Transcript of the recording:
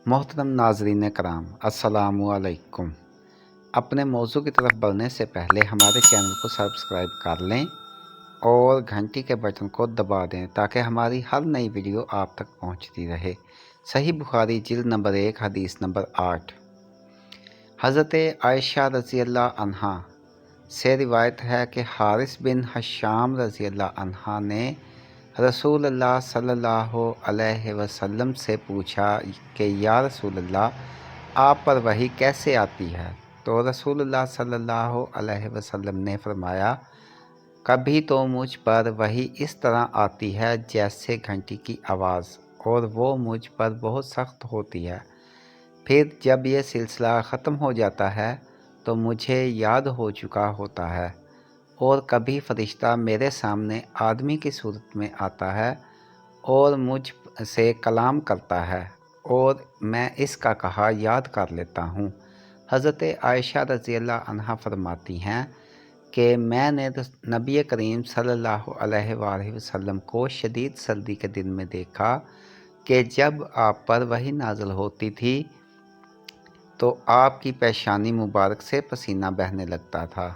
मोहतरम नाजरीन कराम, अस्सलामु अलैकुम। अपने मौजू की तरफ बढ़ने से पहले हमारे चैनल को सब्सक्राइब कर लें और घंटी के बटन को दबा दें ताकि हमारी हर नई वीडियो आप तक पहुंचती रहे। सही बुखारी जिल्द नंबर 1 हदीस नंबर 8। हज़रत आयशा रज़ी अल्लाह अन्हा से रिवायत है कि हारिस बिन हशाम रज़ी अल्लाह अन्हा ने रसूल अल्लाह सल्लल्लाहु अलैहि वसल्लम से पूछा कि या रसूल अल्लाह, आप पर वही कैसे आती है? तो रसूल अल्लाह सल्लल्लाहु अलैहि वसल्लम ने फरमाया, कभी तो मुझ पर वही इस तरह आती है जैसे घंटी की आवाज़, और वो मुझ पर बहुत सख्त होती है। फिर जब ये सिलसिला ख़त्म हो जाता है तो मुझे याद हो चुका होता है, और कभी फ़रिश्ता मेरे सामने आदमी की सूरत में आता है और मुझ से कलाम करता है और मैं इसका कहा याद कर लेता हूँ। हज़रत आयशा रज़ी अल्लाह अन्हा फरमाती हैं कि मैंने नबी करीम सल्लल्लाहु अलैहि वसल्लम को शदीद सर्दी के दिन में देखा कि जब आप पर वही नाज़िल होती थी तो आपकी पेशानी मुबारक से पसीना बहने लगता था।